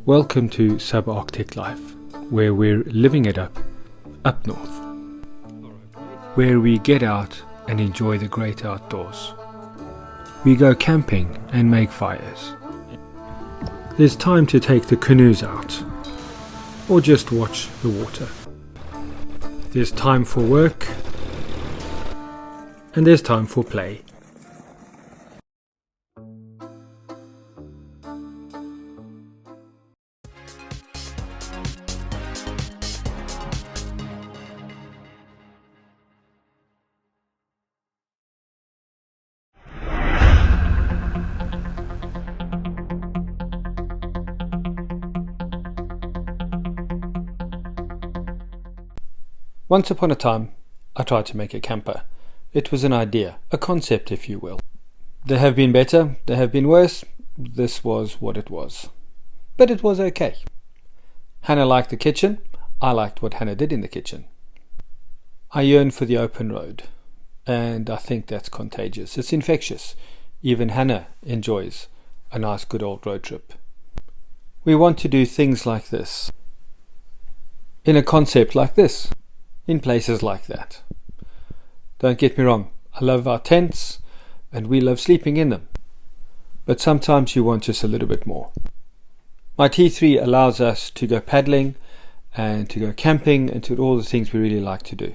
Welcome to Subarctic Life, where we're living it up north, where we get out and enjoy the great outdoors. We go camping and make fires. There's time to take the canoes out, or just watch the water. There's time for work, and there's time for play. Once upon a time, I tried to make a camper. It was an idea, a concept if you will. There have been better, there have been worse. This was what it was. But it was okay. Hannah liked the kitchen. I liked what Hannah did in the kitchen. I yearn for the open road, and I think that's contagious. It's infectious. Even Hannah enjoys a nice good old road trip. We want to do things like this, in a concept like this, in places like that. Don't get me wrong, I love our tents and we love sleeping in them, but sometimes you want just a little bit more. My T3 allows us to go paddling and to go camping and to do all the things we really like to do.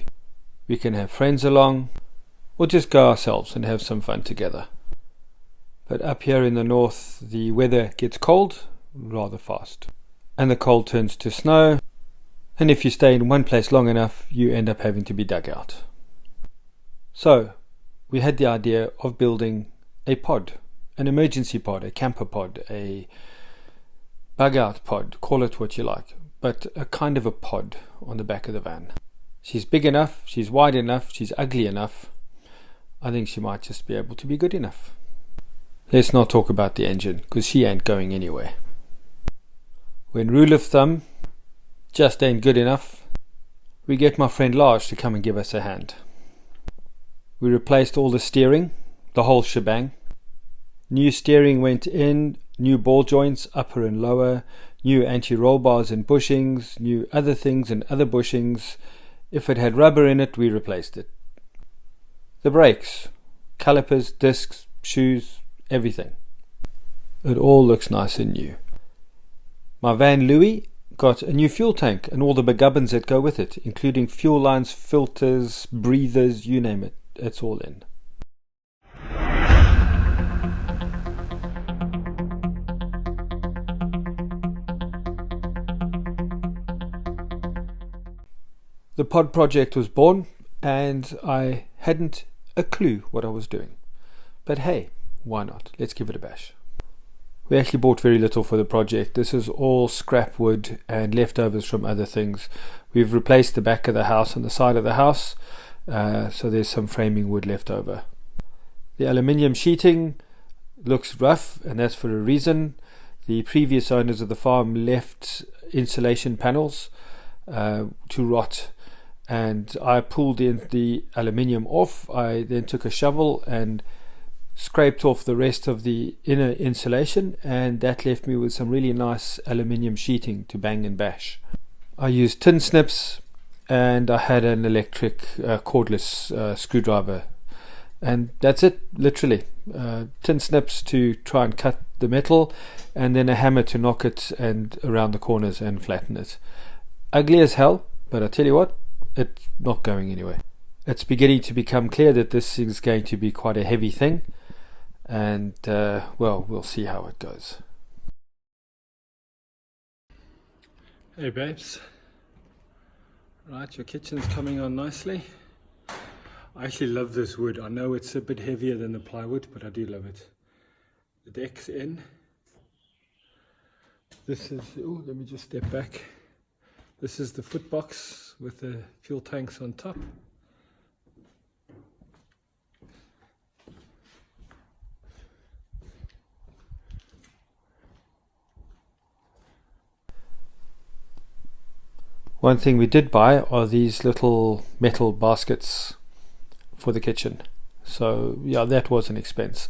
We can have friends along or just go ourselves and have some fun together. But up here in the north, the weather gets cold rather fast, and the cold turns to snow. And if you stay in one place long enough, you end up having to be dug out. So, we had the idea of building a pod, an emergency pod, a camper pod, a bug out pod, call it what you like, but a kind of a pod on the back of the van. She's big enough, she's wide enough, she's ugly enough. I think she might just be able to be good enough. Let's not talk about the engine, because she ain't going anywhere. When rule of thumb just ain't good enough, we get my friend Lars to come and give us a hand. We replaced all the steering, the whole shebang. New steering went in, new ball joints, upper and lower, new anti-roll bars and bushings, new other things and other bushings. If it had rubber in it, we replaced it. The brakes, calipers, discs, shoes, everything. It all looks nice and new. My van Louis got a new fuel tank and all the begubbins that go with it, including fuel lines, filters, breathers, you name it. It's all in. The pod project was born and I hadn't a clue what I was doing. But hey, why not? Let's give it a bash. We actually bought very little for the project. This is all scrap wood and leftovers from other things. We've replaced the back of the house and the side of the house, so there's some framing wood left over. The aluminium sheeting looks rough, and that's for a reason. The previous owners of the farm left insulation panels to rot, and I pulled the aluminium off. I then took a shovel and scraped off the rest of the inner insulation, and that left me with some really nice aluminium sheeting to bang and bash. I used tin snips and I had an electric cordless screwdriver, and that's it, literally. Tin snips to try and cut the metal, and then a hammer to knock it and around the corners and flatten it. Ugly as hell, but I tell you what, it's not going anywhere. It's beginning to become clear that this is going to be quite a heavy thing, and well, we'll see how it goes. Hey babes, right, your kitchen's coming on nicely. I actually love this wood. I know it's a bit heavier than the plywood, but I do love it. The deck's in. This is, oh, let me just step back. This is the foot box with the fuel tanks on top. One thing we did buy are these little metal baskets for the kitchen. So yeah, that was an expense.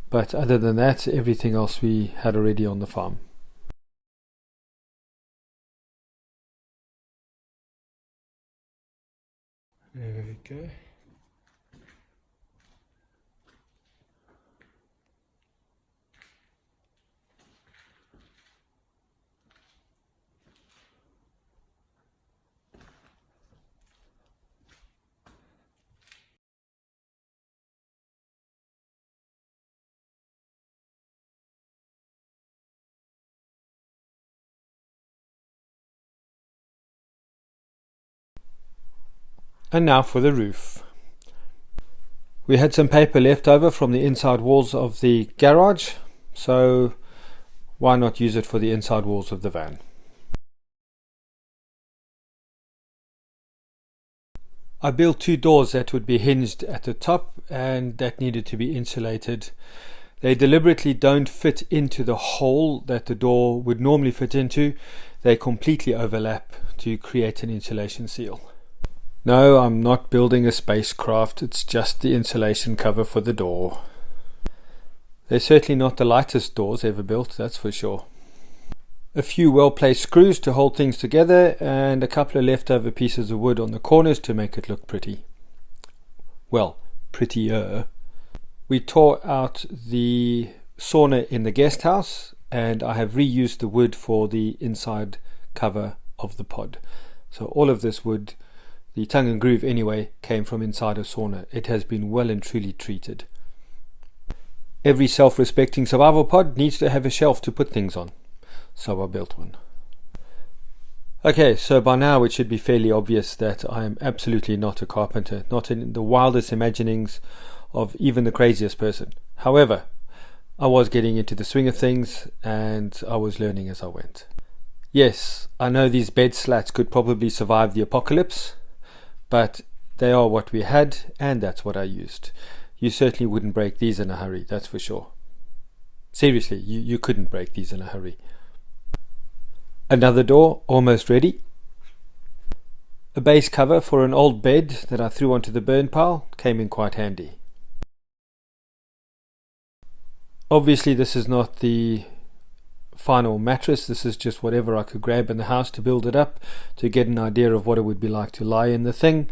But other than that, everything else we had already on the farm. There we go. And now for the roof. We had some paper left over from the inside walls of the garage, so why not use it for the inside walls of the van? I built two doors that would be hinged at the top and that needed to be insulated. They deliberately don't fit into the hole that the door would normally fit into. They completely overlap to create an insulation seal. No, I'm not building a spacecraft, it's just the insulation cover for the door. They're certainly not the lightest doors ever built, that's for sure. A few well-placed screws to hold things together and a couple of leftover pieces of wood on the corners to make it look pretty. Well, prettier. We tore out the sauna in the guest house and I have reused the wood for the inside cover of the pod. So all of this wood, the tongue and groove anyway, came from inside a sauna. It has been well and truly treated. Every self-respecting survival pod needs to have a shelf to put things on. So I built one. Okay, so by now it should be fairly obvious that I am absolutely not a carpenter, not in the wildest imaginings of even the craziest person. However, I was getting into the swing of things and I was learning as I went. Yes, I know these bed slats could probably survive the apocalypse, but they are what we had and that's what I used. You certainly wouldn't break these in a hurry, that's for sure. Seriously, you couldn't break these in a hurry. Another door, almost ready. A base cover for an old bed that I threw onto the burn pile came in quite handy. Obviously this is not the final mattress, this is just whatever I could grab in the house to build it up, to get an idea of what it would be like to lie in the thing.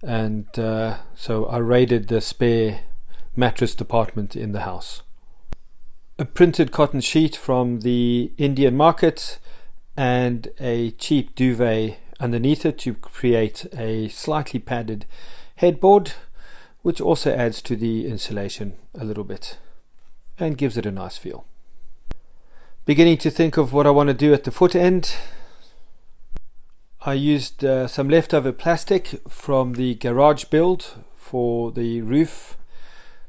And so I raided the spare mattress department in the house. A printed cotton sheet from the Indian market and a cheap duvet underneath it to create a slightly padded headboard, which also adds to the insulation a little bit and gives it a nice feel. Beginning to think of what I want to do at the foot end. I used some leftover plastic from the garage build for the roof.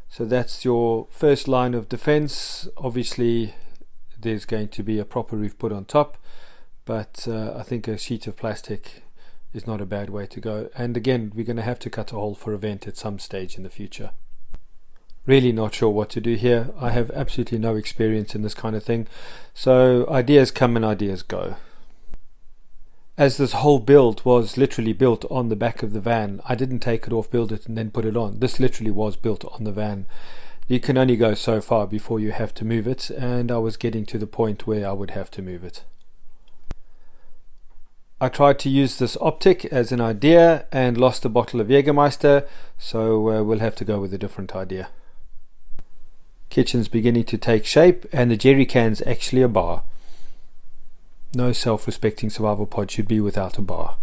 So that's your first line of defense. Obviously there's going to be a proper roof put on top, but I think a sheet of plastic is not a bad way to go. And again, we're going to have to cut a hole for a vent at some stage in the future. Really not sure what to do here. I have absolutely no experience in this kind of thing, so ideas come and ideas go. As this whole build was literally built on the back of the van, I didn't take it off, build it and then put it on. This literally was built on the van. You can only go so far before you have to move it, and I was getting to the point where I would have to move it. I tried to use this optic as an idea and lost a bottle of Jägermeister, so we'll have to go with a different idea. Kitchen's beginning to take shape and the jerry can's actually a bar. No self-respecting survival pod should be without a bar.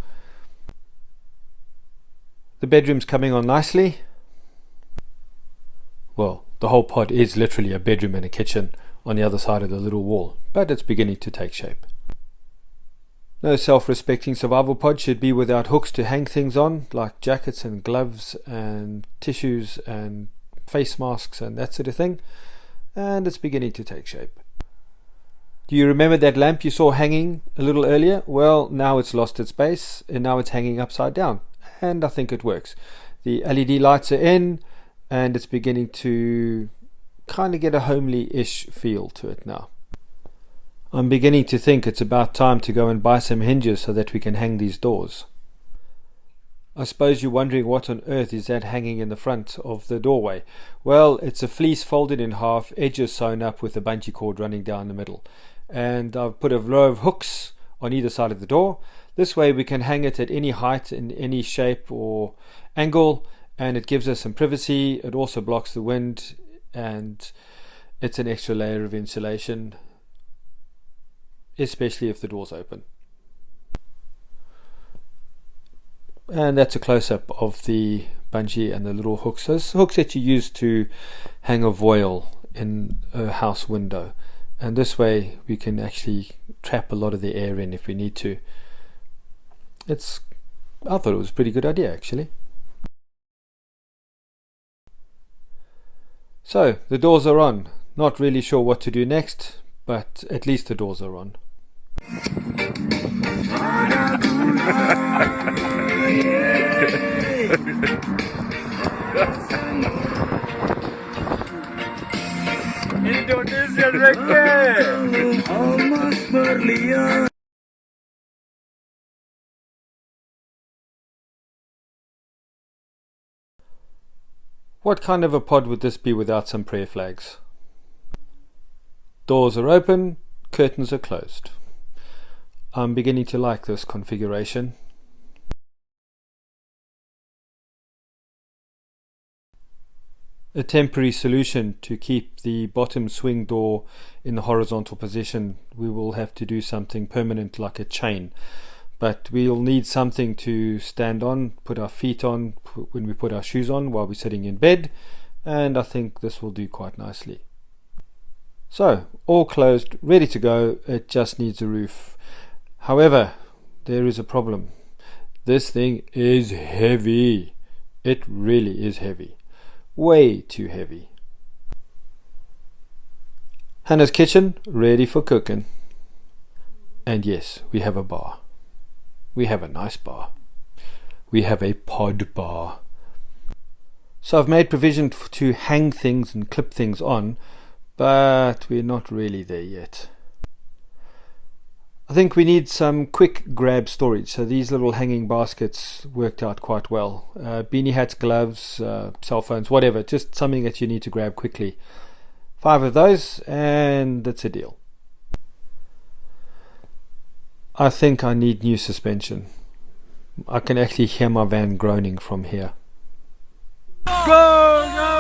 The bedroom's coming on nicely. Well, the whole pod is literally a bedroom and a kitchen on the other side of the little wall, but it's beginning to take shape. No self-respecting survival pod should be without hooks to hang things on, like jackets and gloves and tissues and face masks and that sort of thing, and it's beginning to take shape. Do you remember that lamp you saw hanging a little earlier? Well, now it's lost its base and now it's hanging upside down, and I think it works. The LED lights are in and it's beginning to kind of get a homely-ish feel to it now. I'm beginning to think it's about time to go and buy some hinges so that we can hang these doors. I suppose you're wondering what on earth is that hanging in the front of the doorway. Well, it's a fleece folded in half, edges sewn up with a bungee cord running down the middle. And I've put a row of hooks on either side of the door. This way we can hang it at any height, in any shape or angle, and it gives us some privacy. It also blocks the wind, and it's an extra layer of insulation, especially if the door's open. And that's a close-up of the bungee and the little hooks. Those hooks that you use to hang a voile in a house window, and this way we can actually trap a lot of the air in if we need to. I thought it was a pretty good idea, actually. So the doors are on. Not really sure what to do next, but at least the doors are on. Indonesia reggae almost berlian. What kind of a pod would this be without some prayer flags? Doors are open, curtains are closed. I'm beginning to like this configuration. A temporary solution to keep the bottom swing door in the horizontal position. We will have to do something permanent like a chain, but we'll need something to stand on, put our feet on when we put our shoes on while we're sitting in bed, and I think this will do quite nicely. So, all closed, ready to go. It just needs a roof. However, there is a problem. This thing is heavy. It really is heavy. Way too heavy. Hannah's kitchen, ready for cooking. And yes, we have a bar. We have a nice bar. We have a pod bar. So I've made provision to hang things and clip things on, but we're not really there yet. I think we need some quick grab storage, so these little hanging baskets worked out quite well. Beanie hats, gloves, cell phones, whatever, just something that you need to grab quickly. 5 of those and that's a deal. I think I need new suspension. I can actually hear my van groaning from here. Go!